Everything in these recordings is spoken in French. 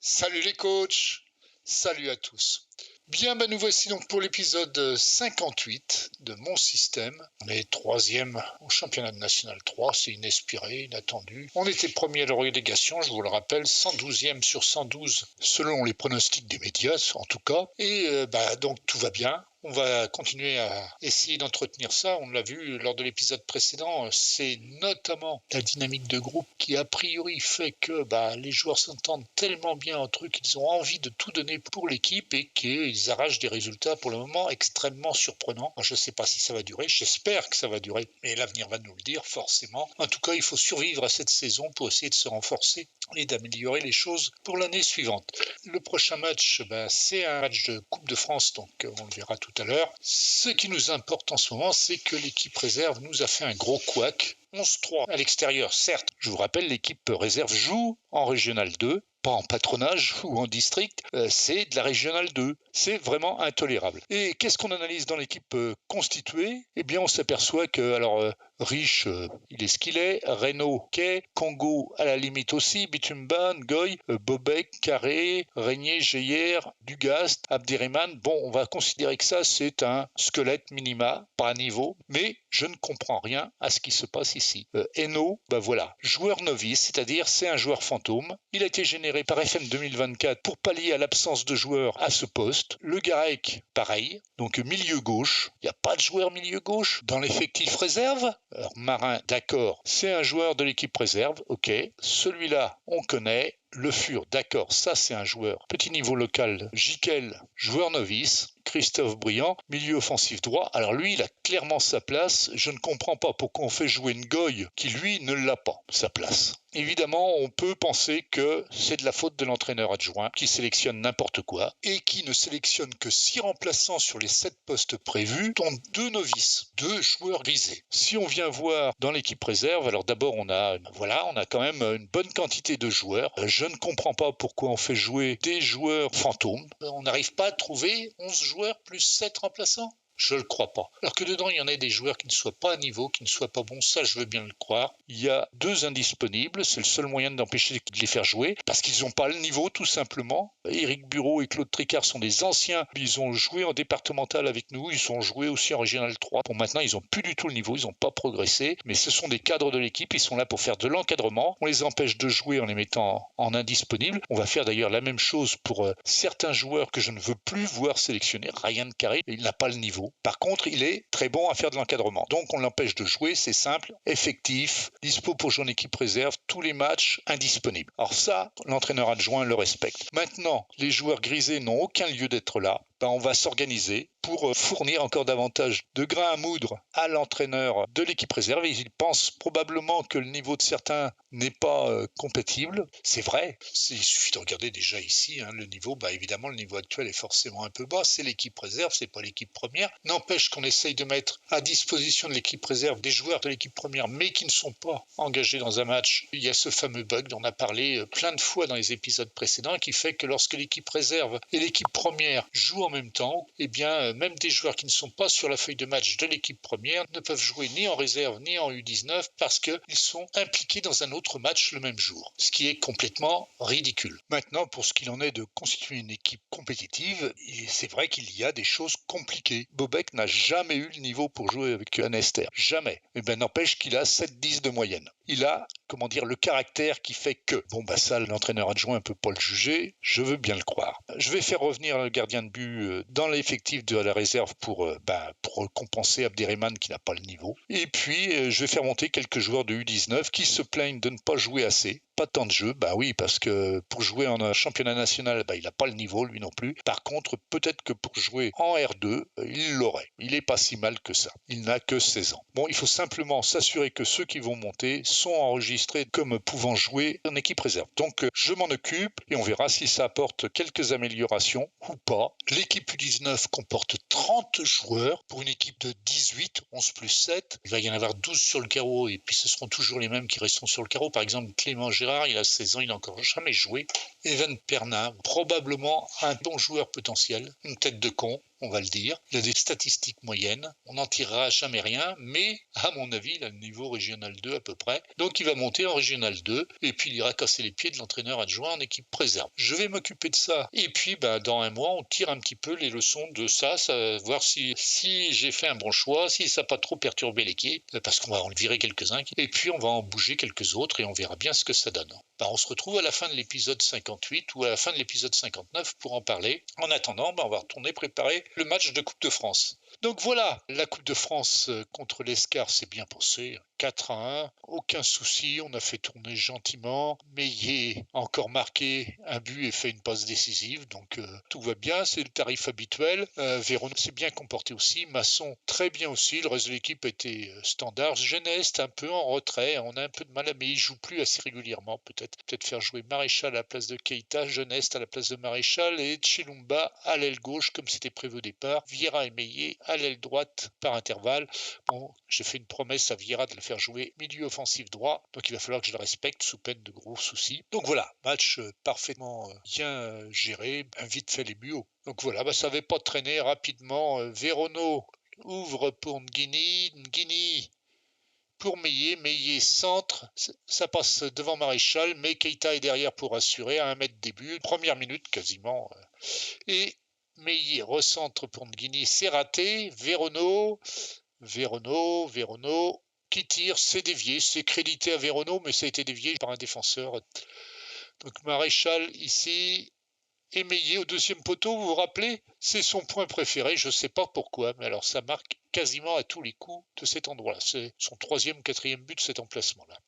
Salut les coachs, salut à tous. Bien, nous voici donc pour l'épisode 58 de mon système. On est troisième au championnat de National 3, c'est inespéré, inattendu. On était premier à la relégation, je vous le rappelle, 112e sur 112 selon les pronostics des médias en tout cas. Et donc tout va bien. On va continuer à essayer d'entretenir ça. On l'a vu lors de l'épisode précédent. C'est notamment la dynamique de groupe qui, a priori, fait que les joueurs s'entendent tellement bien entre eux qu'ils ont envie de tout donner pour l'équipe et qu'ils arrachent des résultats pour le moment extrêmement surprenants. Je ne sais pas si ça va durer. J'espère que ça va durer. Mais l'avenir va nous le dire, forcément. En tout cas, il faut survivre à cette saison pour essayer de se renforcer et d'améliorer les choses pour l'année suivante. Le prochain match, c'est un match de Coupe de France, donc on le verra tout à l'heure. Ce qui nous importe en ce moment, c'est que l'équipe réserve nous a fait un gros couac. 11-3 à l'extérieur, certes. Je vous rappelle, l'équipe réserve joue en Régional 2, pas en patronage ou en district, c'est de la Régionale 2. C'est vraiment intolérable. Et qu'est-ce qu'on analyse dans l'équipe constituée ? Eh bien, on s'aperçoit que, Rich, il est ce qu'il est, Renault, Kay, Congo, à la limite aussi, Bitumban, Goy, Bobek, Carré, Régnier, Geyer, Dugast, Abderrahmane. Bon, on va considérer que ça, c'est un squelette minima, pas à niveau, mais je ne comprends rien à ce qui se passe ici. Eno, voilà, joueur novice, c'est-à-dire c'est un joueur fantôme. Il a été généré par FM 2024 pour pallier à l'absence de joueurs à ce poste. Le Garec, pareil, donc milieu gauche. Il n'y a pas de joueur milieu gauche dans l'effectif réserve. Alors, Marin, d'accord, c'est un joueur de l'équipe réserve, ok. Celui-là, on connaît. Le Fur, d'accord, ça c'est un joueur. Petit niveau local, Jiquel, joueur novice. Christophe Briand, milieu offensif droit. Alors lui, il a clairement sa place. Je ne comprends pas pourquoi on fait jouer Ngoy qui, lui, ne l'a pas, sa place. Évidemment, on peut penser que c'est de la faute de l'entraîneur adjoint qui sélectionne n'importe quoi et qui ne sélectionne que 6 remplaçants sur les 7 postes prévus, dont 2 novices, 2 joueurs grisés. Si on vient voir dans l'équipe réserve, alors d'abord on a quand même une bonne quantité de joueurs. Je ne comprends pas pourquoi on fait jouer des joueurs fantômes. On n'arrive pas à trouver 11 joueurs plus 7 remplaçants. Je ne le crois pas. Alors que dedans, il y en a des joueurs qui ne soient pas à niveau, qui ne soient pas bons, ça je veux bien le croire. Il y a 2 indisponibles, c'est le seul moyen d'empêcher de les faire jouer, parce qu'ils n'ont pas le niveau tout simplement. Éric Bureau et Claude Tricard sont des anciens, ils ont joué en départemental avec nous, ils ont joué aussi en Régional 3. Bon, maintenant, ils n'ont plus du tout le niveau, ils n'ont pas progressé, mais ce sont des cadres de l'équipe, ils sont là pour faire de l'encadrement. On les empêche de jouer en les mettant en indisponibles. On va faire d'ailleurs la même chose pour certains joueurs que je ne veux plus voir sélectionner. Ryan Carré, il n'a pas le niveau. Par contre, il est très bon à faire de l'encadrement. Donc, on l'empêche de jouer, c'est simple, effectif, dispo pour jouer en équipe réserve, tous les matchs indisponibles. Alors ça, l'entraîneur adjoint le respecte. Maintenant, les joueurs grisés n'ont aucun lieu d'être là. On va s'organiser pour fournir encore davantage de grains à moudre à l'entraîneur de l'équipe réserve. Il pense probablement que le niveau de certains n'est pas compatible. C'est vrai, il suffit de regarder déjà ici, le niveau, évidemment le niveau actuel est forcément un peu bas, c'est l'équipe réserve, c'est pas l'équipe première. N'empêche qu'on essaye de mettre à disposition de l'équipe réserve des joueurs de l'équipe première, mais qui ne sont pas engagés dans un match. Il y a ce fameux bug dont on a parlé plein de fois dans les épisodes précédents, qui fait que lorsque l'équipe réserve et l'équipe première jouent en même temps, même des joueurs qui ne sont pas sur la feuille de match de l'équipe première ne peuvent jouer ni en réserve ni en U19 parce qu'ils sont impliqués dans un autre match le même jour, ce qui est complètement ridicule. Maintenant, pour ce qu'il en est de constituer une équipe compétitive, c'est vrai qu'il y a des choses compliquées. Bobek n'a jamais eu le niveau pour jouer avec un Esther, jamais. Mais n'empêche qu'il a 7-10 de moyenne. Il a, le caractère qui fait que. Ça, l'entraîneur adjoint ne peut pas le juger, je veux bien le croire. Je vais faire revenir le gardien de but dans l'effectif de la réserve pour compenser Abderrahmane qui n'a pas le niveau. Et puis, je vais faire monter quelques joueurs de U19 qui se plaignent de ne pas jouer assez. Pas tant de jeux, oui, parce que pour jouer en championnat national, il n'a pas le niveau, lui non plus. Par contre, peut-être que pour jouer en R2, il l'aurait. Il n'est pas si mal que ça. Il n'a que 16 ans. Il faut simplement s'assurer que ceux qui vont monter sont enregistrés comme pouvant jouer en équipe réserve. Donc, je m'en occupe et on verra si ça apporte quelques améliorations ou pas. L'équipe U19 comporte 30 joueurs pour une équipe de 18, 11 plus 7. Il va y en avoir 12 sur le carreau et puis ce seront toujours les mêmes qui resteront sur le carreau. Par exemple, Clément Gérard, il a 16 ans, il n'a encore jamais joué. Evan Pernin, probablement un bon joueur potentiel, une tête de con. on va le dire. Il a des statistiques moyennes. On n'en tirera jamais rien, mais à mon avis, il a le niveau Régional 2 à peu près. Donc il va monter en Régional 2 et puis il ira casser les pieds de l'entraîneur adjoint en équipe préserve. Je vais m'occuper de ça. Et puis dans un mois, on tire un petit peu les leçons de ça, voir si j'ai fait un bon choix, si ça n'a pas trop perturbé l'équipe, parce qu'on va en virer quelques-uns, et puis on va en bouger quelques autres et on verra bien ce que ça donne. On se retrouve à la fin de l'épisode 58 ou à la fin de l'épisode 59 pour en parler. En attendant, on va retourner préparer le match de Coupe de France. Donc voilà, la Coupe de France contre l'Escar s'est bien passée. 4-1, aucun souci, on a fait tourner gentiment. Meillet a encore marqué un but et fait une passe décisive, donc tout va bien, c'est le tarif habituel. Véron s'est bien comporté aussi, Masson très bien aussi, le reste de l'équipe était standard. Geneste un peu en retrait, on a un peu de mal, mais il joue plus assez régulièrement, peut-être faire jouer Maréchal à la place de Keita, Geneste à la place de Maréchal et Chilumba à l'aile gauche comme c'était prévu au départ, Vieira et Meillet à l'aile droite par intervalle. Bon, j'ai fait une promesse à Vieira de le faire jouer milieu offensif droit, donc il va falloir que je le respecte sous peine de gros soucis. Donc voilà, match parfaitement bien géré, vite fait les buts. Donc voilà, ça n'avait pas traîné rapidement. Verono ouvre pour Nguini pour Meillet centre, ça passe devant Maréchal, mais Keita est derrière pour assurer à 1 mètre des buts, première minute quasiment. Et Meillet recentre pour Nguini, c'est raté. Verono qui tire, c'est dévié, c'est crédité à Verono, mais ça a été dévié par un défenseur. Donc Maréchal ici, et Meillet au deuxième poteau, vous vous rappelez, c'est son point préféré, je ne sais pas pourquoi, mais alors ça marque quasiment à tous les coups de cet endroit-là. C'est son 3e, 4e but de cet emplacement-là.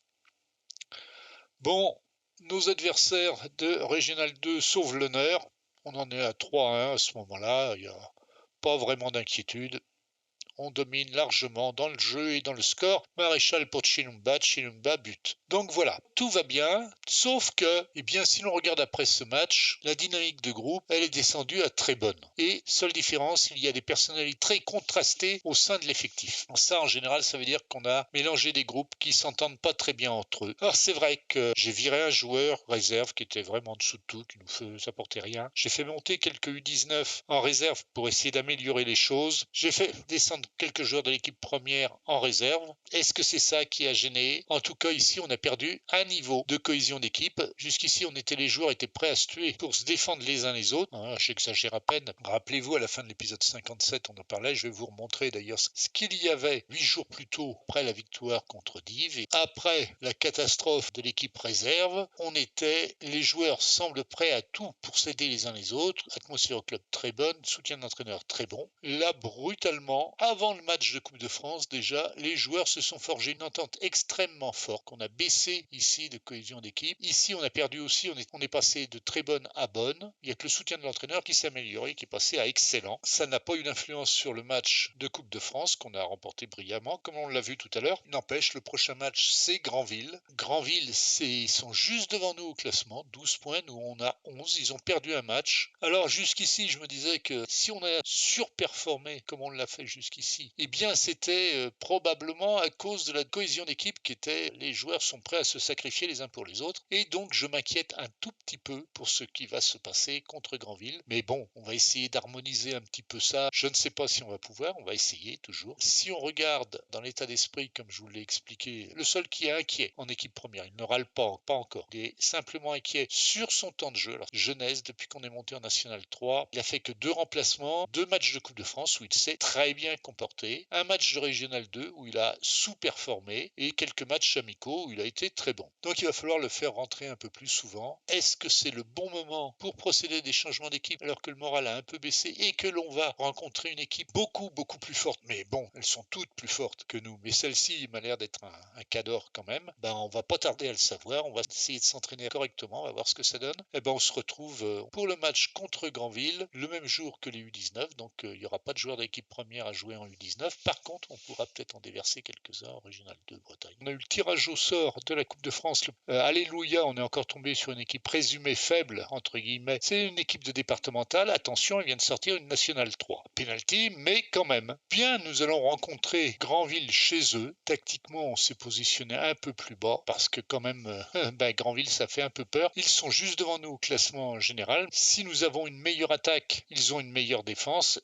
Bon, nos adversaires de Régional 2 sauvent l'honneur. On en est à 3-1 à ce moment-là, il n'y a pas vraiment d'inquiétude. On domine largement dans le jeu et dans le score. Maréchal pour Chilumba but. Donc voilà, tout va bien, sauf que, si l'on regarde après ce match, la dynamique de groupe, elle est descendue à très bonne. Et seule différence, il y a des personnalités très contrastées au sein de l'effectif. Ça, en général, ça veut dire qu'on a mélangé des groupes qui s'entendent pas très bien entre eux. Alors c'est vrai que j'ai viré un joueur réserve qui était vraiment en dessous de tout, qui nous apportait rien. J'ai fait monter quelques U19 en réserve pour essayer d'améliorer les choses. J'ai fait descendre quelques joueurs de l'équipe première en réserve. Est-ce que c'est ça qui a gêné? En tout cas, ici, on a perdu un niveau de cohésion d'équipe. Jusqu'ici, les joueurs étaient prêts à se tuer pour se défendre les uns les autres. J'exagère à peine. Rappelez-vous, à la fin de l'épisode 57, on en parlait. Je vais vous remontrer d'ailleurs ce qu'il y avait 8 jours plus tôt, après la victoire contre Dives. Et après la catastrophe de l'équipe réserve, les joueurs semblent prêts à tout pour s'aider les uns les autres. Atmosphère au club très bonne, soutien d'entraîneur très bon. Là, brutalement, avant le match de Coupe de France, déjà, les joueurs se sont forgés une entente extrêmement forte, qu'on a baissé ici de cohésion d'équipe. Ici, on a perdu aussi, on est passé de très bonne à bonne. Il n'y a que le soutien de l'entraîneur qui s'est amélioré, qui est passé à excellent. Ça n'a pas eu d'influence sur le match de Coupe de France, qu'on a remporté brillamment, comme on l'a vu tout à l'heure. Il n'empêche, le prochain match, c'est Granville. Granville, ils sont juste devant nous au classement, 12 points, nous on a 11, ils ont perdu un match. Alors jusqu'ici, je me disais que si on a surperformé comme on l'a fait jusqu'ici, c'était probablement à cause de la cohésion d'équipe les joueurs sont prêts à se sacrifier les uns pour les autres. Et donc, je m'inquiète un tout petit peu pour ce qui va se passer contre Granville. Mais bon, on va essayer d'harmoniser un petit peu ça. Je ne sais pas si on va pouvoir, on va essayer toujours. Si on regarde dans l'état d'esprit, comme je vous l'ai expliqué, le seul qui est inquiet en équipe première, il ne râle pas encore. Il est simplement inquiet sur son temps de jeu. Alors, Genèse, depuis qu'on est monté en National 3, il a fait que 2 remplacements, 2 matchs de Coupe de France où il s'est très bien comporté, un match de Régional 2 où il a sous-performé et quelques matchs amicaux où il a été très bon. Donc il va falloir le faire rentrer un peu plus souvent. Est-ce que c'est le bon moment pour procéder à des changements d'équipe alors que le moral a un peu baissé et que l'on va rencontrer une équipe beaucoup plus forte? Mais bon, elles sont toutes plus fortes que nous, mais celle-ci m'a l'air d'être un cador quand même. On va pas tarder à le savoir, on va essayer de s'entraîner correctement, on va voir ce que ça donne. On se retrouve pour le match contre Granville le même jour que les U19, donc il n'y aura pas de joueurs d'équipe première à jouer en U19. Par contre, on pourra peut-être en déverser quelques-uns en Régional 2 Bretagne. On a eu le tirage au sort de la Coupe de France. Alléluia, on est encore tombé sur une équipe présumée faible, entre guillemets. C'est une équipe de départementale. Attention, elle vient de sortir une Nationale 3. Penalty, mais quand même. Nous allons rencontrer Granville chez eux. Tactiquement, on s'est positionné un peu plus bas parce que quand même, Granville, ça fait un peu peur. Ils sont juste devant nous au classement général. Si nous avons une meilleure attaque, ils ont une meilleure défense.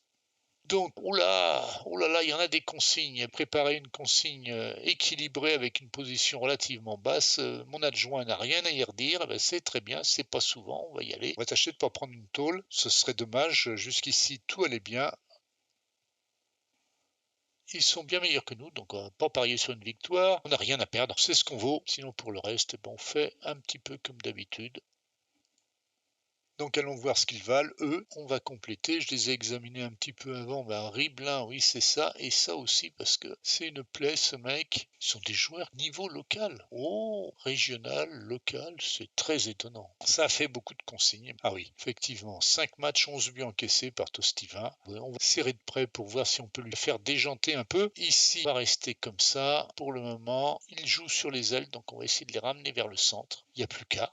Donc, oulala, il y en a des consignes. Préparer une consigne équilibrée avec une position relativement basse. Mon adjoint n'a rien à y redire. Eh ben, c'est très bien, c'est pas souvent. On va y aller. On va tâcher de ne pas prendre une tôle. Ce serait dommage. Jusqu'ici, tout allait bien. Ils sont bien meilleurs que nous, donc on va pas parier sur une victoire. On n'a rien à perdre, c'est ce qu'on vaut. Sinon, pour le reste, on fait un petit peu comme d'habitude. Donc allons voir ce qu'ils valent, eux. On va compléter, je les ai examinés un petit peu avant. Riblin, oui c'est ça, et ça aussi parce que c'est une plaie ce mec. Ils sont des joueurs niveau local. Oh, régional, local, c'est très étonnant. Ça fait beaucoup de consignes. Ah oui, effectivement, 5 matchs, 11 buts encaissés par Tostiva. On va serrer de près pour voir si on peut lui faire déjanter un peu. Ici, on va rester comme ça. Pour le moment, il joue sur les ailes, donc on va essayer de les ramener vers le centre. Il n'y a plus qu'à.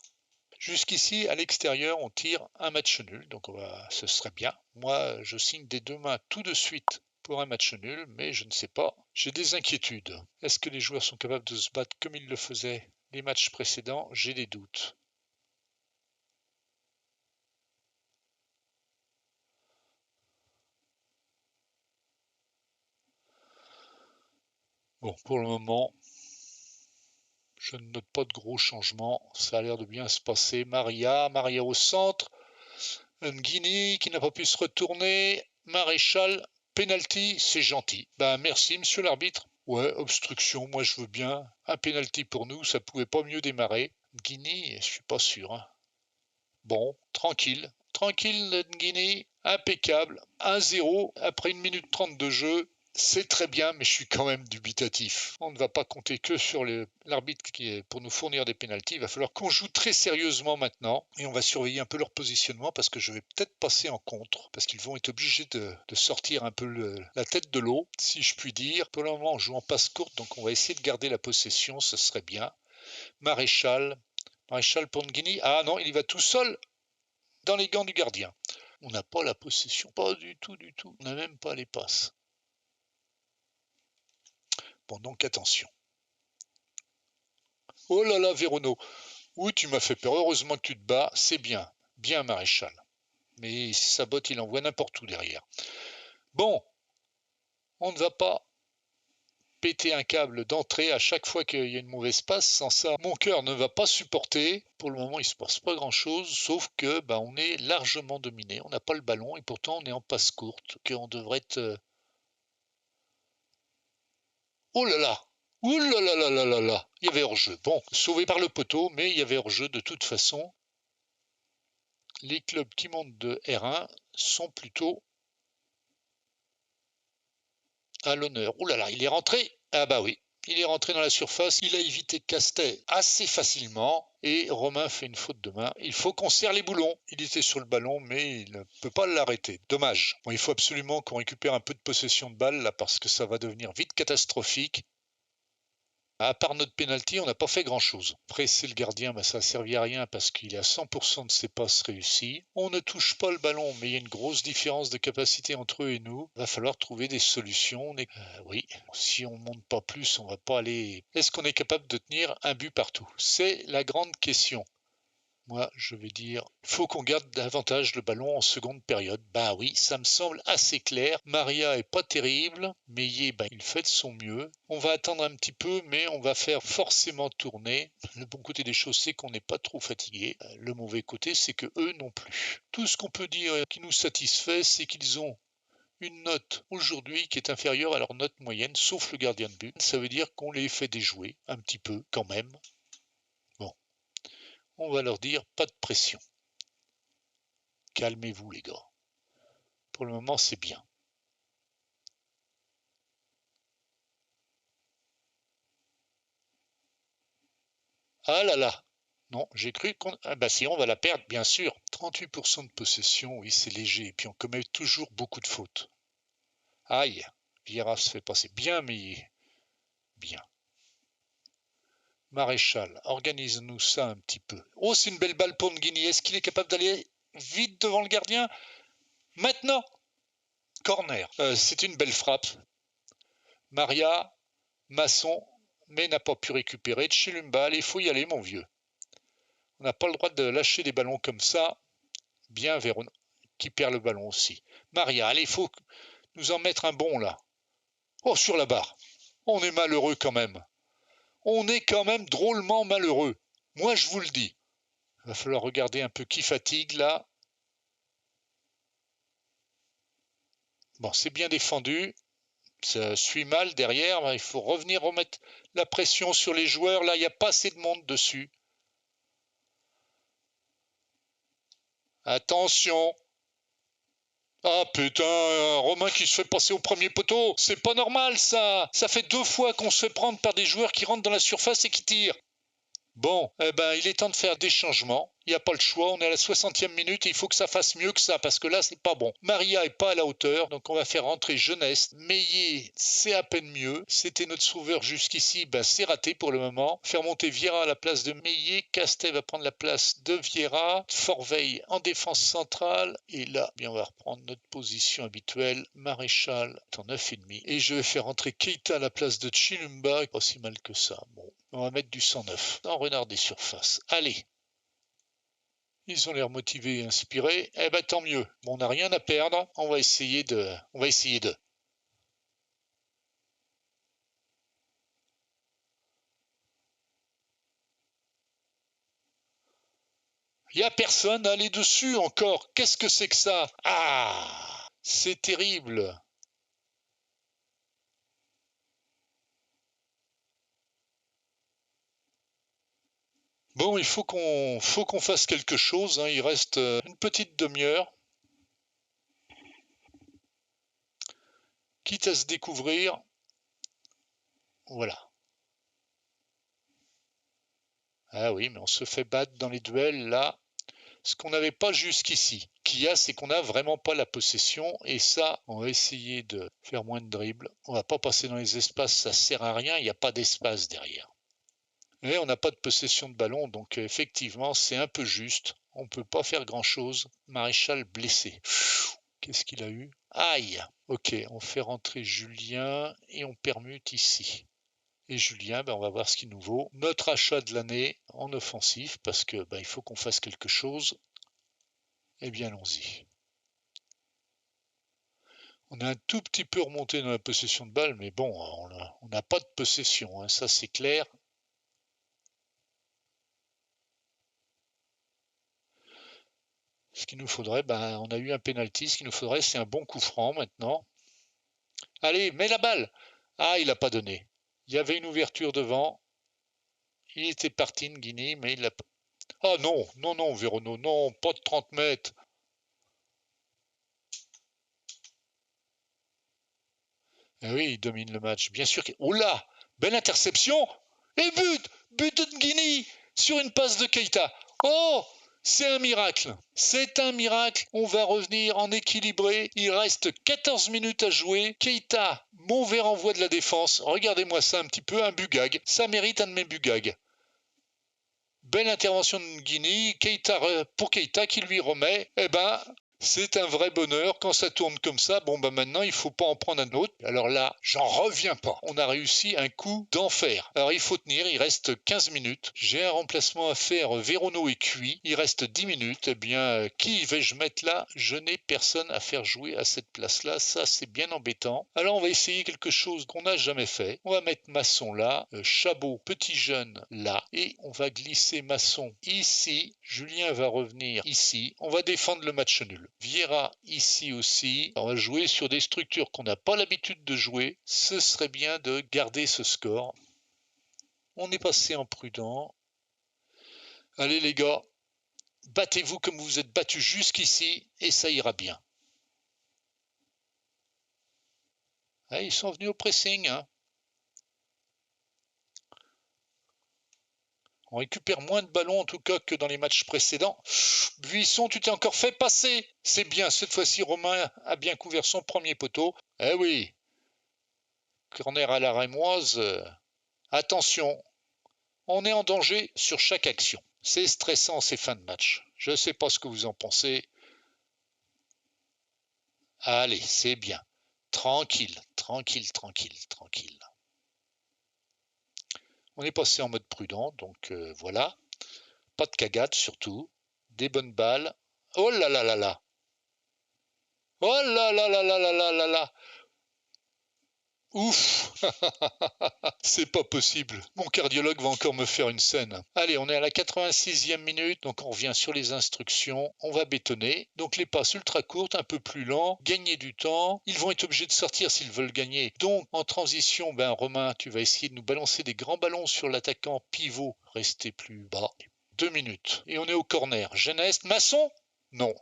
Jusqu'ici, à l'extérieur, on tire un match nul, donc ce serait bien. Moi, je signe des deux mains tout de suite pour un match nul, mais je ne sais pas. J'ai des inquiétudes. Est-ce que les joueurs sont capables de se battre comme ils le faisaient les matchs précédents? J'ai des doutes. Bon, pour le moment, je ne note pas de gros changements. Ça a l'air de bien se passer. Maria au centre. Nguini qui n'a pas pu se retourner. Maréchal, penalty, c'est gentil. Merci, monsieur l'arbitre. Ouais, obstruction, moi je veux bien. Un penalty pour nous, ça pouvait pas mieux démarrer. Nguini, je suis pas sûr. Hein. Bon, tranquille. Tranquille, Nguini, impeccable. 1-0 après 1 minute 30 de jeu. C'est très bien, mais je suis quand même dubitatif. On ne va pas compter que sur l'arbitre qui est pour nous fournir des pénaltys. Il va falloir qu'on joue très sérieusement maintenant et on va surveiller un peu leur positionnement parce que je vais peut-être passer en contre parce qu'ils vont être obligés de sortir un peu la tête de l'eau, si je puis dire. Pour le moment, on joue en passe courte, donc on va essayer de garder la possession, ce serait bien. Maréchal pour Nguini. Ah non, il y va tout seul dans les gants du gardien. On n'a pas la possession, pas du tout, du tout. On n'a même pas les passes. Bon, donc attention. Oh là là, Vérono. Oui, tu m'as fait peur. Heureusement que tu te bats. C'est bien. Bien, Maréchal. Mais sa botte, il envoie n'importe où derrière. Bon, on ne va pas péter un câble d'entrée à chaque fois qu'il y a une mauvaise passe. Sans ça, mon cœur ne va pas supporter. Pour le moment, il ne se passe pas grand-chose, sauf que on est largement dominé. On n'a pas le ballon et pourtant on est en passe courte. On devrait être... Oh là là! Ouh là là là là là là! Il y avait hors-jeu. Bon, sauvé par le poteau, mais il y avait hors-jeu de toute façon. Les clubs qui montent de R1 sont plutôt à l'honneur. Ouh là là, il est rentré. Ah bah oui, il est rentré dans la surface. Il a évité Castet assez facilement. Et Romain fait une faute de main. Il faut qu'on serre les boulons. Il était sur le ballon, mais il ne peut pas l'arrêter. Dommage. Bon, il faut absolument qu'on récupère un peu de possession de balle là, parce que ça va devenir vite catastrophique. À part notre penalty, on n'a pas fait grand-chose. Presser le gardien, ça n'a servi à rien parce qu'il est à 100% de ses passes réussies. On ne touche pas le ballon, mais il y a une grosse différence de capacité entre eux et nous. Il va falloir trouver des solutions. Oui, si on ne monte pas plus, on va pas aller... Est-ce qu'on est capable de tenir un but partout? C'est la grande question. Moi, je vais dire, il faut qu'on garde davantage le ballon en seconde période. Bah oui, ça me semble assez clair. Maria est pas terrible, Meillet, il fait de son mieux. On va attendre un petit peu, mais on va faire forcément tourner. Le bon côté des choses, c'est qu'on n'est pas trop fatigué. Le mauvais côté, c'est que eux non plus. Tout ce qu'on peut dire qui nous satisfait, c'est qu'ils ont une note aujourd'hui qui est inférieure à leur note moyenne, sauf le gardien de but. Ça veut dire qu'on les fait déjouer un petit peu quand même. Bon. On va leur dire pas de pression. Calmez-vous les gars. Pour le moment, c'est bien. Ah là là. Non, j'ai cru qu'on... Ah bah si, on va la perdre, bien sûr. 38% de possession, oui, c'est léger. Et puis on commet toujours beaucoup de fautes. Aïe. Vieira se fait passer bien, mais bien. Maréchal, organise-nous ça un petit peu. Oh, c'est une belle balle pour Nguini. Est-ce qu'il est capable d'aller vite devant le gardien? Maintenant, corner. C'est une belle frappe. Maria, Masson, mais n'a pas pu récupérer. Chilumba, il faut y aller, mon vieux. On n'a pas le droit de lâcher des ballons comme ça. Bien Véron qui perd le ballon aussi. Maria, allez, faut nous en mettre un bon là. Oh, sur la barre. On est malheureux quand même. On est quand même drôlement malheureux. Moi, je vous le dis. Il va falloir regarder un peu qui fatigue là. Bon, c'est bien défendu. Ça suit mal derrière. Il faut revenir remettre la pression sur les joueurs. Là, il n'y a pas assez de monde dessus. Attention. Ah putain, Romain qui se fait passer au premier poteau. C'est pas normal ça. Ça fait 2 fois qu'on se fait prendre par des joueurs qui rentrent dans la surface et qui tirent. Bon, eh ben, il est temps de faire des changements. Il n'y a pas le choix, on est à la 60e minute et il faut que ça fasse mieux que ça parce que là, c'est pas bon. Maria est pas à la hauteur, donc on va faire rentrer Jeunesse. Meillet, c'est à peine mieux. C'était notre sauveur jusqu'ici, ben, c'est raté pour le moment. Faire monter Vieira à la place de Meillet. Castet va prendre la place de Vieira. Forveille en défense centrale. Et là, bien, on va reprendre notre position habituelle. Maréchal est en 9,5. Et je vais faire rentrer Keita à la place de Chilumba. Pas si mal que ça. Bon, on va mettre du 109 dans Renard des surfaces. Allez. Ils ont l'air motivés et inspirés. Eh ben tant mieux. Bon, on n'a rien à perdre. On va essayer de. Il n'y a personne à aller dessus encore. Qu'est-ce que c'est que ça? Ah, c'est terrible. Bon, il faut qu'on fasse quelque chose. Il reste une petite demi-heure. Quitte à se découvrir. Voilà. Ah oui, mais on se fait battre dans les duels là. Ce qu'on n'avait pas jusqu'ici. Qu'il y a, c'est qu'on n'a vraiment pas la possession. Et ça, on va essayer de faire moins de dribbles. On va pas passer dans les espaces, ça sert à rien. Il n'y a pas d'espace derrière. Mais on n'a pas de possession de ballon, donc effectivement, c'est un peu juste. On ne peut pas faire grand-chose. Maréchal blessé. Qu'est-ce qu'il a eu? Aïe! Ok, on fait rentrer Julien et on permute ici. Et Julien, ben, on va voir ce qu'il nous vaut. Notre achat de l'année en offensif, parce que ben, il faut qu'on fasse quelque chose. Eh bien, allons-y. On est un tout petit peu remonté dans la possession de balle, mais bon, on n'a pas de possession, ça c'est clair. Ce qu'il nous faudrait, ben, on a eu un pénalty, ce qu'il nous faudrait, c'est un bon coup franc maintenant. Allez, mets la balle! Ah, il n'a pas donné. Il y avait une ouverture devant. Il était parti, Nguini, mais il l'a pas. Ah non, non, non, Vérono, non, pas de 30 mètres. Eh oui, il domine le match. Bien sûr. Oh là! Belle interception! Et but! But de Nguini sur une passe de Keita. Oh! C'est un miracle. C'est un miracle. On va revenir en équilibré. Il reste 14 minutes à jouer. Keita, mauvais renvoi de la défense. Regardez-moi ça un petit peu, un bugag. Ça mérite un de mes bugags. Belle intervention de Nguini, pour Keita qui lui remet. Eh ben, c'est un vrai bonheur quand ça tourne comme ça. Bon, ben maintenant, il faut pas en prendre un autre. Alors là, j'en reviens pas. On a réussi un coup d'enfer. Alors il faut tenir, il reste 15 minutes. J'ai un remplacement à faire. Vérono est cuit. Il reste 10 minutes. Eh bien, qui vais-je mettre là? Je n'ai personne à faire jouer à cette place-là. Ça, c'est bien embêtant. Alors on va essayer quelque chose qu'on n'a jamais fait. On va mettre Masson là, Chabot, petit jeune là, et on va glisser Masson ici. Julien va revenir ici. On va défendre le match nul. Vieira ici aussi. On va jouer sur des structures qu'on n'a pas l'habitude de jouer. Ce serait bien de garder ce score. On est passé en prudent. Allez les gars, battez-vous comme vous vous êtes battus jusqu'ici et ça ira bien. Ah, ils sont venus au pressing. On récupère moins de ballons en tout cas que dans les matchs précédents. Buisson, tu t'es encore fait passer. C'est bien, cette fois-ci Romain a bien couvert son premier poteau. Eh oui, corner à la rémoise. Attention, on est en danger sur chaque action. C'est stressant ces fins de match. Je ne sais pas ce que vous en pensez. Allez, c'est bien. Tranquille, tranquille, tranquille, tranquille. On est passé en mode prudent, donc voilà. Pas de cagade surtout. Des bonnes balles. Oh là là là là. Oh là là là là là là là là. Ouf. C'est pas possible. Mon cardiologue va encore me faire une scène. Allez, on est à la 86e minute, donc on revient sur les instructions. On va bétonner. Donc les passes ultra courtes, un peu plus lents, gagner du temps. Ils vont être obligés de sortir s'ils veulent gagner. Donc en transition, Romain, tu vas essayer de nous balancer des grands ballons sur l'attaquant pivot. Restez plus bas. 2 minutes. Et on est au corner. Geneste, Masson? Non.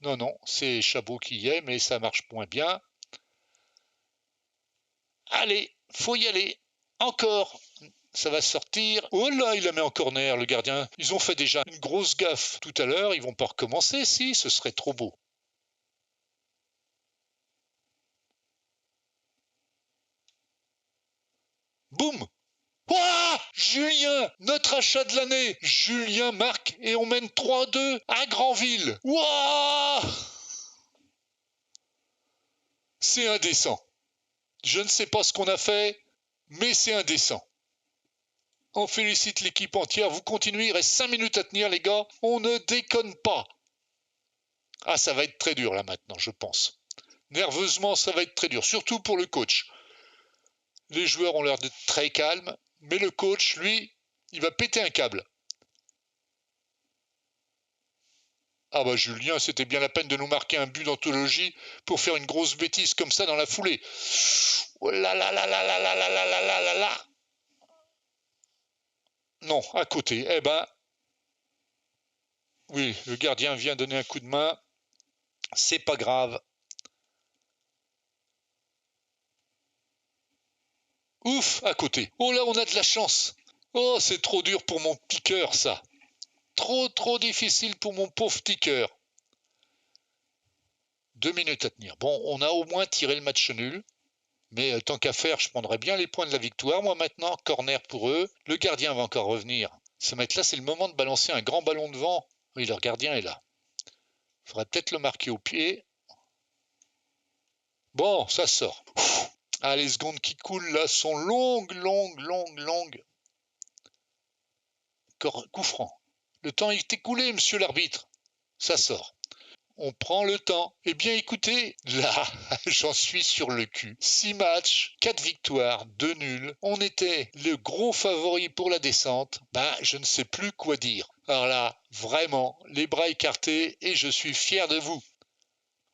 Non, non, c'est Chabot qui y est, mais ça marche moins bien. Allez, faut y aller. Encore. Ça va sortir. Oh là, il la met en corner, le gardien. Ils ont fait déjà une grosse gaffe tout à l'heure. Ils vont pas recommencer, si, ce serait trop beau. Boum! Ouah! Julien, notre achat de l'année. Julien marque et on mène 3-2 à Granville. Ouah! C'est indécent. Je ne sais pas ce qu'on a fait, mais c'est indécent. On félicite l'équipe entière. Vous continuez, il reste 5 minutes à tenir, les gars. On ne déconne pas. Ah, ça va être très dur là maintenant, je pense. Nerveusement, ça va être très dur, surtout pour le coach. Les joueurs ont l'air d'être très calmes, mais le coach, lui, il va péter un câble. Ah bah Julien, c'était bien la peine de nous marquer un but d'anthologie pour faire une grosse bêtise comme ça dans la foulée. Oh là là là là là là là là là là là là. Non, à côté. Eh ben, oui, le gardien vient donner un coup de main. C'est pas grave. Ouf, à côté. Oh là, on a de la chance. Oh, c'est trop dur pour mon piqueur, ça. Trop difficile pour mon pauvre petit cœur. 2 minutes à tenir. Bon, on a au moins tiré le match nul. Mais tant qu'à faire, je prendrais bien les points de la victoire. Moi maintenant, corner pour eux. Le gardien va encore revenir. Ce mec-là, c'est le moment de balancer un grand ballon devant. Oui, leur gardien est là. Il faudrait peut-être le marquer au pied. Bon, ça sort. Ah, les secondes qui coulent là sont longues. Coup franc. Le temps est écoulé, monsieur l'arbitre. Ça sort. On prend le temps. Eh bien écoutez, là, j'en suis sur le cul. 6 matchs, 4 victoires, 2 nuls. On était le gros favori pour la descente. Je ne sais plus quoi dire. Alors là, vraiment, les bras écartés et je suis fier de vous.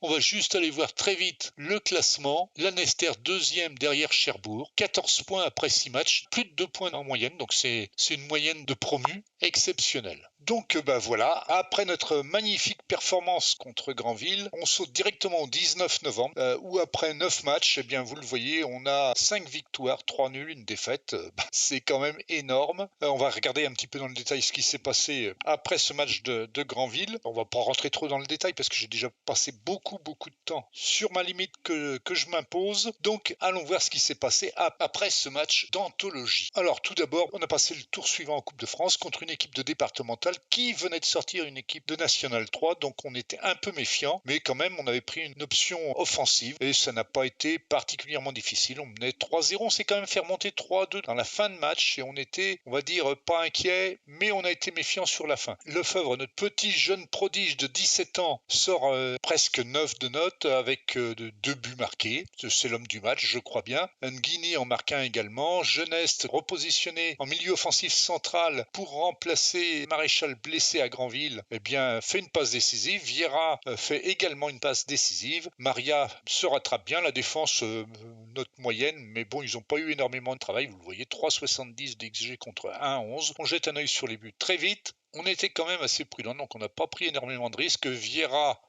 On va juste aller voir très vite le classement. Lanester deuxième derrière Cherbourg, 14 points après 6 matchs, plus de 2 points en moyenne, donc c'est une moyenne de promu exceptionnelle. Donc voilà, après notre magnifique performance contre Granville, on saute directement au 19 novembre, où après 9 matchs, eh bien vous le voyez, on a 5 victoires, 3 nuls, une défaite. C'est quand même énorme. On va regarder un petit peu dans le détail ce qui s'est passé après ce match de Granville. On va pas rentrer trop dans le détail parce que j'ai déjà passé beaucoup de temps sur ma limite que je m'impose. Donc allons voir ce qui s'est passé après ce match d'anthologie. Alors tout d'abord, on a passé le tour suivant en Coupe de France contre une équipe de départementale qui venait de sortir une équipe de National 3, donc on était un peu méfiant, mais quand même on avait pris une option offensive et ça n'a pas été particulièrement difficile. On menait 3-0, on s'est quand même fait remonter 3-2 dans la fin de match et on était, on va dire, pas inquiet, mais on a été méfiant sur la fin. Lefebvre, notre petit jeune prodige de 17 ans, sort presque 9 de notes avec 2 buts marqués. C'est l'homme du match, je crois bien. Nguini en marque un également. Geneste repositionné en milieu offensif central pour remplacer Maréchal blessé à Granville, eh bien fait une passe décisive. Vieira fait également une passe décisive. Maria se rattrape bien. La défense note moyenne, mais bon, ils n'ont pas eu énormément de travail. Vous le voyez, 3,70 d'XG contre 1,11. On jette un œil sur les buts très vite. On était quand même assez prudent, donc on n'a pas pris énormément de risques. Vieira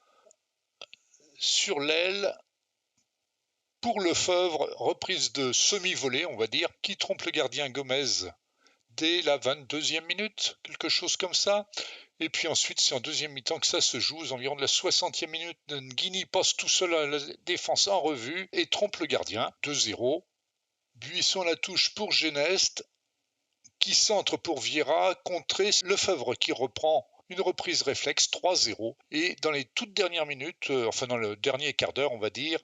sur l'aile pour Lefebvre, reprise de semi-volée, on va dire, qui trompe le gardien Gomez dès la 22e minute, quelque chose comme ça. Et puis ensuite, c'est en deuxième mi-temps que ça se joue, aux environs de la 60e minute. Nguini passe tout seul à la défense en revue et trompe le gardien, 2-0. Buisson à la touche pour Geneste, qui centre pour Vieira, contré Lefebvre qui reprend une reprise réflexe, 3-0. Et dans les toutes dernières minutes, enfin dans le dernier quart d'heure, on va dire,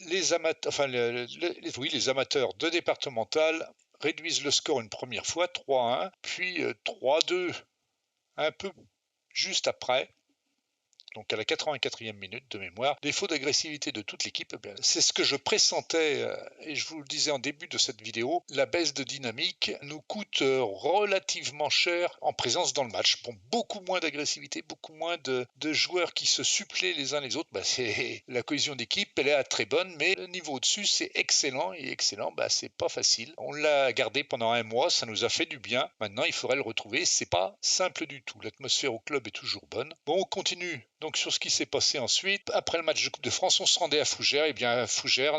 les amateurs, les amateurs de départemental réduisent le score une première fois, 3-1, puis 3-2 un peu juste après. donc à la 84e minute de mémoire. Défaut d'agressivité de toute l'équipe, c'est ce que je pressentais, et je vous le disais en début de cette vidéo, la baisse de dynamique nous coûte relativement cher en présence dans le match. Bon, beaucoup moins d'agressivité, beaucoup moins de joueurs qui se suppléent les uns les autres. C'est la cohésion d'équipe, elle est très bonne, mais le niveau au-dessus, c'est excellent, et excellent, c'est pas facile. On l'a gardé pendant un mois, ça nous a fait du bien. Maintenant, il faudrait le retrouver, c'est pas simple du tout. L'atmosphère au club est toujours bonne. Bon, on continue donc sur ce qui s'est passé ensuite. Après le match de Coupe de France, on se rendait à Fougères. Et bien, à Fougères,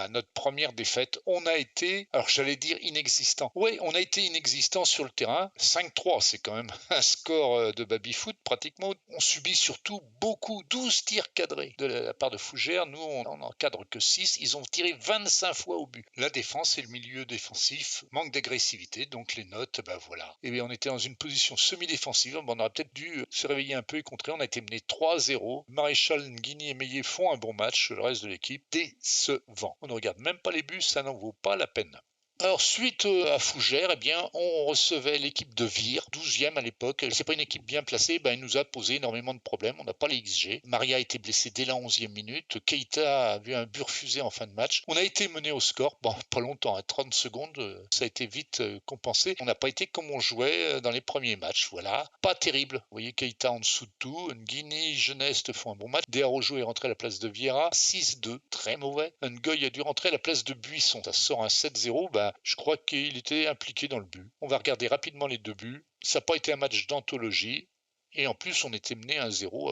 notre première défaite, on a été, alors j'allais dire inexistant. Oui, on a été inexistant sur le terrain. 5-3, c'est quand même un score de baby-foot pratiquement. On subit surtout beaucoup, 12 tirs cadrés de la part de Fougères. Nous, on n'en cadre que 6. Ils ont tiré 25 fois au but. La défense et le milieu défensif manque d'agressivité, donc les notes, voilà. Et bien, on était dans une position semi-défensive. On aurait peut-être dû se réveiller un peu et contrer. On a été mené 3-0. Maréchal, Nguini et Meillet font un bon match. Le reste de l'équipe, décevant. On ne regarde même pas les buts, ça n'en vaut pas la peine. Alors, suite à Fougères, on recevait l'équipe de Vire, 12e à l'époque. C'est pas une équipe bien placée, il nous a posé énormément de problèmes. On n'a pas les XG. Maria a été blessé dès la 11e minute. Keita a vu un but refusé en fin de match. On a été mené au score. Bon, pas longtemps, 30 secondes. Ça a été vite compensé. On n'a pas été comme on jouait dans les premiers matchs. Voilà. Pas terrible. Vous voyez Keita en dessous de tout. Nguini, Jeunesse font un bon match. Desarrojo est rentré à la place de Vieira. 6-2. Très mauvais. Ngoy a dû rentrer à la place de Buisson. Ça sort un 7-0. Je crois qu'il était impliqué dans le but. On va regarder rapidement les deux buts. Ça n'a pas été un match d'anthologie. Et en plus, on était mené 1-0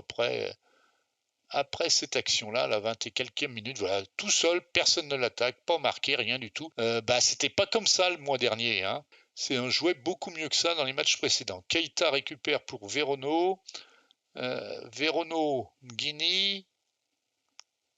après cette action-là, à la 20 et quelques minutes. Voilà, tout seul, personne ne l'attaque, pas marqué, rien du tout. C'était pas comme ça le mois dernier. On jouait beaucoup mieux que ça dans les matchs précédents. Keita récupère pour Verono. Verono, Nguini,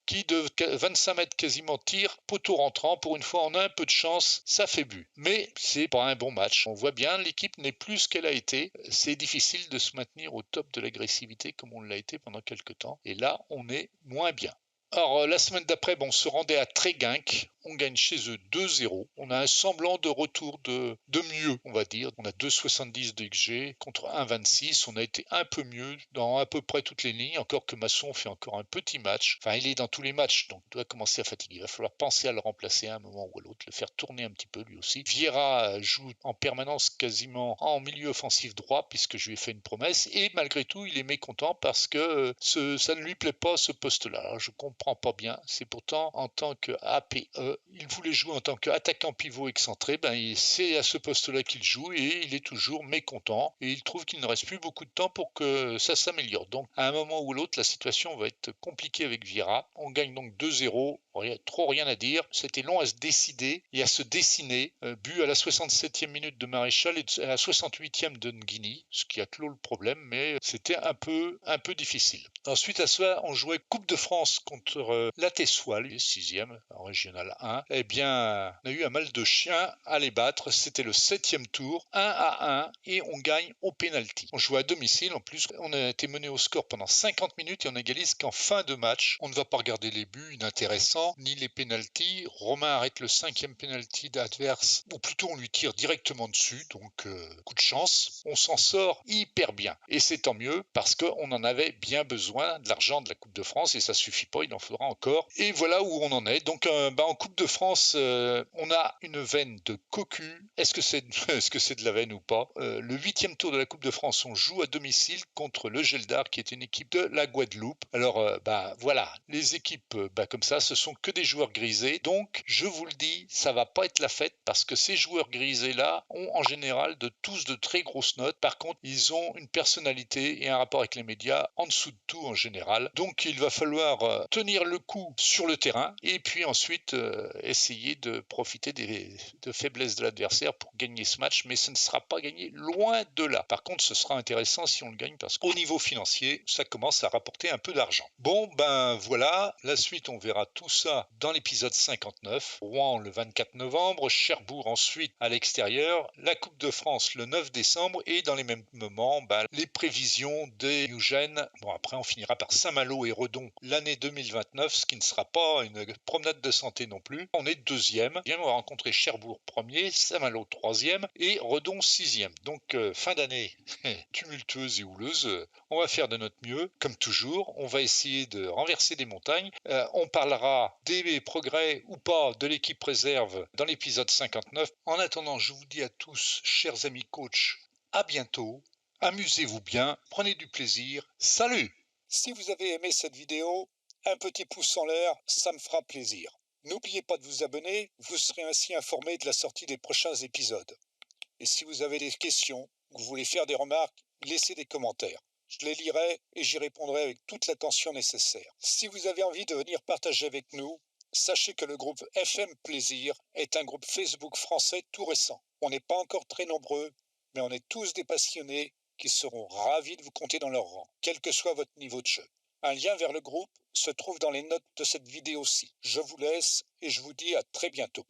qui de 25 mètres quasiment tire, poteau rentrant. Pour une fois, on a un peu de chance, ça fait but. Mais c'est pas un bon match. On voit bien, l'équipe n'est plus ce qu'elle a été. C'est difficile de se maintenir au top de l'agressivité comme on l'a été pendant quelques temps. Et là, on est moins bien. Alors, la semaine d'après, on se rendait à Tréguinque. On gagne chez eux 2-0. On a un semblant de retour de mieux, on va dire. On a 2,70 de XG contre 1,26. On a été un peu mieux dans à peu près toutes les lignes, encore que Masson fait encore un petit match. Enfin, il est dans tous les matchs, donc il doit commencer à fatiguer. Il va falloir penser à le remplacer à un moment ou à l'autre, le faire tourner un petit peu lui aussi. Vieira joue en permanence quasiment en milieu offensif droit, puisque je lui ai fait une promesse. Et malgré tout, il est mécontent parce que ça ne lui plaît pas ce poste-là. Alors, je comprends pas bien. C'est pourtant en tant que APE, il voulait jouer en tant qu'attaquant pivot excentré. C'est à ce poste-là qu'il joue et il est toujours mécontent. Et il trouve qu'il ne reste plus beaucoup de temps pour que ça s'améliore. Donc, à un moment ou l'autre, la situation va être compliquée avec Vieira. On gagne donc 2-0. Trop rien à dire. C'était long à se décider et à se dessiner. But à la 67e minute de Maréchal et à la 68e de Nguini, ce qui a clos le problème, mais c'était un peu difficile. Ensuite, à cela, on jouait Coupe de France contre la Tessoile, 6e en Régional 1. On a eu un mal de chien à les battre. C'était le 7e tour, 1-1, et on gagne au pénalty. On jouait à domicile, en plus, on a été mené au score pendant 50 minutes et on égalise qu'en fin de match. On ne va pas regarder les buts inintéressants, ni les pénaltys. Romain arrête le 5e pénalty d'adverse, ou plutôt on lui tire directement dessus, donc coup de chance. On s'en sort hyper bien. Et c'est tant mieux, parce qu'on en avait bien besoin de l'argent de la Coupe de France et ça suffit pas, il en faudra encore. Et voilà où on en est. Donc en Coupe de France, on a une veine de cocu. Est-ce que c'est de la veine ou pas? Le 8e tour de la Coupe de France, on joue à domicile contre le Geldar, qui est une équipe de la Guadeloupe. Alors voilà, les équipes comme ça, ce sont que des joueurs grisés. Donc je vous le dis, ça va pas être la fête parce que ces joueurs grisés là ont en général tous de très grosses notes. Par contre, ils ont une personnalité et un rapport avec les médias en dessous de tout en général. Donc il va falloir tenir le coup sur le terrain et puis ensuite essayer de profiter de faiblesses de l'adversaire pour gagner ce match, mais ce ne sera pas gagné loin de là. Par contre, ce sera intéressant si on le gagne parce qu'au niveau financier, ça commence à rapporter un peu d'argent. Bon, voilà, la suite on verra tout ça dans l'épisode 59. Rouen le 24 novembre, Cherbourg ensuite à l'extérieur, la Coupe de France le 9 décembre et dans les mêmes moments, les prévisions des Eugène. Bon, après on finira par Saint-Malo et Redon l'année 2029, ce qui ne sera pas une promenade de santé non plus. On est deuxième. On va rencontrer Cherbourg premier, Saint-Malo troisième et Redon sixième. Donc fin d'année tumultueuse et houleuse. On va faire de notre mieux, comme toujours. On va essayer de renverser des montagnes. On parlera des progrès ou pas de l'équipe réserve dans l'épisode 59. En attendant, je vous dis à tous, chers amis coachs, à bientôt. Amusez-vous bien, prenez du plaisir. Salut! Si vous avez aimé cette vidéo, un petit pouce en l'air, ça me fera plaisir. N'oubliez pas de vous abonner, vous serez ainsi informé de la sortie des prochains épisodes. Et si vous avez des questions, ou vous voulez faire des remarques, laissez des commentaires. Je les lirai et j'y répondrai avec toute l'attention nécessaire. Si vous avez envie de venir partager avec nous, sachez que le groupe FM Plaisir est un groupe Facebook français tout récent. On n'est pas encore très nombreux, mais on est tous des passionnés qui seront ravis de vous compter dans leur rang, quel que soit votre niveau de jeu. Un lien vers le groupe se trouve dans les notes de cette vidéo-ci. Je vous laisse et je vous dis à très bientôt.